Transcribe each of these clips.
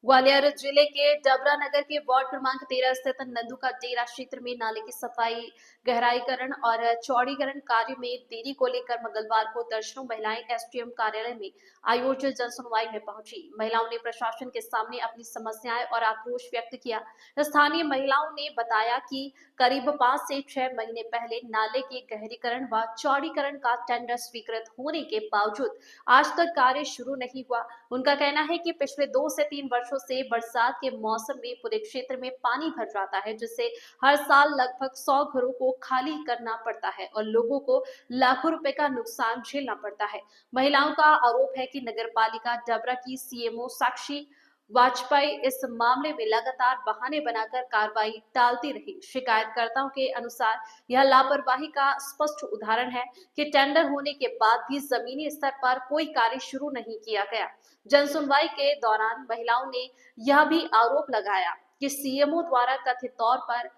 ग्वालियर जिले के डबरा नगर के वार्ड क्रमांक 13 स्थित नंदू का डेरा क्षेत्र में नाले की सफाई, गहराईकरण और चौड़ीकरण कार्य में देरी को लेकर मंगलवार को दर्जनों महिलाएं एसडीएम कार्यालय में आयोजित जनसुनवाई में पहुंची। महिलाओं ने प्रशासन के सामने अपनी समस्याएं और आक्रोश व्यक्त किया। स्थानीय महिलाओं ने बताया कि करीब 5 से 6 महीने पहले नाले के गहरीकरण व चौड़ीकरण का टेंडर स्वीकृत होने के बावजूद आज तक कार्य शुरू नहीं हुआ। उनका कहना है कि पिछले 2 से 3 वर्षों से बरसात के मौसम में पूरे क्षेत्र में पानी भर जाता है, जिससे हर साल लगभग 100 घरों को खाली करना पड़ता है और लोगों को लाखों रुपए का नुकसान झेलना पड़ता है। महिलाओं का आरोप है कि नगरपालिका डबरा की सीएमओ साक्षी वाजपेयी इस मामले में लगातार बहाने बनाकर कार्रवाई टालती रही। शिकायतकर्ताओं के अनुसार यह लापरवाही का स्पष्ट उदाहरण है कि टेंडर होने के बाद भी जमीनी स्तर पर कोई कार्य शुरू नहीं किया गया। जनसुनवाई के दौरान महिलाओं ने यह भी आरोप लगाया कि सीएमओ द्वारा कथित तौर पर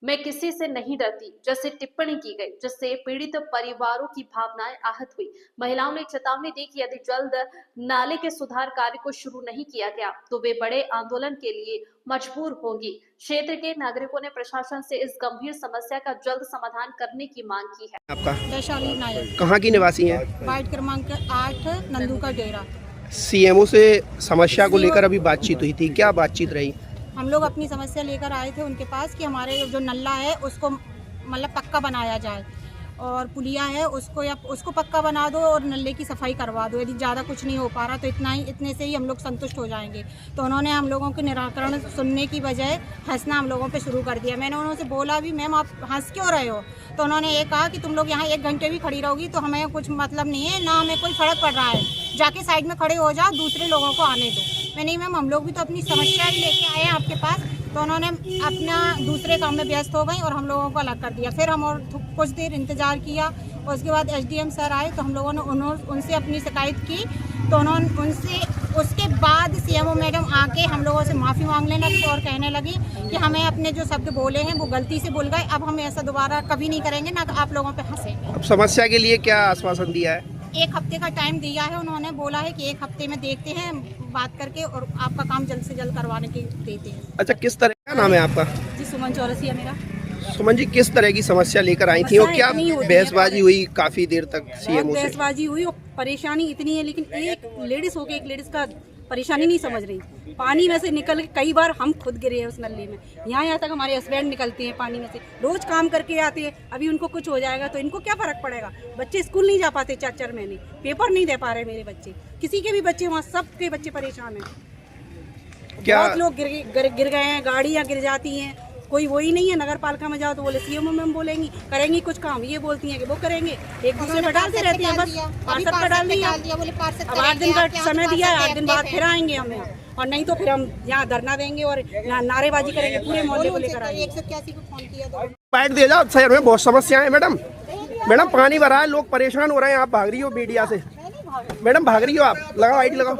मैं किसी से नहीं डरती जैसे टिप्पणी की गई, जिससे पीड़ित परिवारों की भावनाएं आहत हुई। महिलाओं ने चेतावनी दी कि यदि जल्द नाले के सुधार कार्य को शुरू नहीं किया गया तो वे बड़े आंदोलन के लिए मजबूर होंगी। क्षेत्र के नागरिकों ने प्रशासन से इस गंभीर समस्या का जल्द समाधान करने की मांग की है। आपका वैशाली नायक, कहाँ की निवासी हैं? वार्ड क्रमांक 8 नंदू का डेरा। सीएमओ से समस्या को लेकर अभी बातचीत हुई थी, क्या बातचीत रही? हम लोग अपनी समस्या लेकर आए थे उनके पास कि हमारे जो नल्ला है उसको मतलब पक्का बनाया जाए और पुलिया है उसको पक्का बना दो और नल्ले की सफाई करवा दो। यदि ज़्यादा कुछ नहीं हो पा रहा तो इतने से ही हम लोग संतुष्ट हो जाएंगे। तो उन्होंने हम लोगों के निराकरण सुनने की बजाय हंसना हम लोगों पे शुरू कर दिया। मैंने उन्होंने बोला भी मैम आप हंस क्यों रहे हो? तो उन्होंने ये कहा कि तुम लोग यहाँ 1 घंटे भी खड़ी रहोगी तो हमें कुछ मतलब नहीं है, ना हमें कोई फर्क पड़ रहा है, जाके साइड में खड़े हो जाओ, दूसरे लोगों को आने दो। मैं नहीं मैम, हम लोग भी तो अपनी समस्या ही लेके आए हैं आपके पास। तो उन्होंने अपना दूसरे काम में व्यस्त हो गई और हम लोगों को अलग कर दिया। फिर हम और कुछ देर इंतज़ार किया और उसके बाद एसडीएम सर आए तो हम लोगों ने उनसे अपनी शिकायत की। तो उन्होंने उसके बाद सीएमओ मैडम आके हम लोगों से माफ़ी मांगने लगी और कहने लगी कि हमें अपने जो शब्द बोले हैं वो गलती से बोल गए, अब हम ऐसा दोबारा कभी नहीं करेंगे, ना आप लोगों पे हंसेंगे। अब समस्या के लिए क्या आश्वासन दिया है? 1 हफ्ते का टाइम दिया है। उन्होंने बोला है कि 1 हफ्ते में देखते हैं बात करके और आपका काम जल्द से जल्द करवाने के देते हैं। अच्छा, किस तरह का नाम है आपका? जी सुमन चौरसिया मेरा। सुमन जी, किस तरह की समस्या लेकर आई थी और क्या बहसबाजी हुई काफी देर तक सीएमओ से? बहसबाजी हुई और परेशानी इतनी है, लेकिन एक लेडीज होके एक लेडीज का परेशानी नहीं समझ रही। पानी में से निकल के कई बार हम खुद गिरे हैं उस नल्ले में। यहाँ तक हमारे हस्बैंड निकलते हैं पानी में से, रोज काम करके आते हैं। अभी उनको कुछ हो जाएगा तो इनको क्या फर्क पड़ेगा? बच्चे स्कूल नहीं जा पाते 4-4 महीने, पेपर नहीं दे पा रहे मेरे बच्चे, किसी के भी बच्चे, वहाँ सबके बच्चे परेशान हैं। क्या बहुत लोग गिर गए हैं, गाड़ियाँ गिर जाती हैं। कोई वही नहीं है। नगर पालिका में जाओ तो बोले सीएमओ मैम बोलेंगी करेंगी कुछ काम, ये बोलती हैं कि वो करेंगे, एक दूसरे पर डालते रहते हैं। बस पार्षद पर डाल दिया। अब 8 दिन का समय दिया है, 8 दिन बाद फिर आएंगे हम यहाँ, और नहीं तो फिर हम यहाँ धरना देंगे और नारेबाजी करेंगे, पूरे मोहल्ले को लेकर आएंगे। 181 को फोन किया। बैठ दे जाओ, शहर में बहुत समस्या है मैडम। मैडम पानी भरा है, लोग परेशान हो रहे हैं, आप भाग रही हो मीडिया से। मैडम भाग रही हो आप, लगाओ आईडी लगाओ।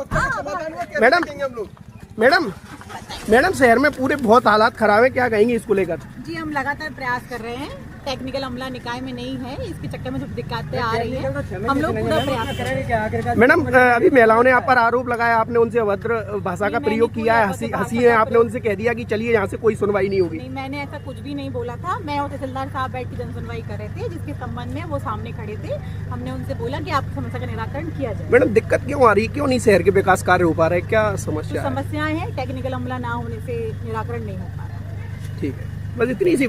मैडम शहर में पूरे बहुत हालात खराब है, क्या कहेंगे इसको लेकर? जी हम लगातार प्रयास कर रहे हैं। टेक्निकल अमला निकाय में नहीं है, इसके चक्कर में जो दिक्कतें आ रही हैं हम लोग पूरा प्रयास कर रहे हैं। मैडम अभी महिलाओं ने आप पर आरोप लगाया, आपने उनसे अभद्र भाषा का प्रयोग किया है, हंसी है, आपने उनसे कह दिया कि चलिए यहाँ से कोई सुनवाई नहीं होगी। नहीं, मैंने ऐसा कुछ भी नहीं बोला था। मैं और तहसीलदार साहब बैठ के जनसुनवाई कर रहे थे, जिसके संबंध में वो सामने खड़े थे। हमने उनसे बोला कि आपकी समस्या का निराकरण किया जाए। मैडम दिक्कत क्यों आ रही है, क्यों नहीं शहर के विकास कार्य हो पा रहे, क्या समस्या है? समस्याएं हैं, टेक्निकल अमला ना होने से निराकरण नहीं हो पा रहा है। ठीक है, बस इतनी सी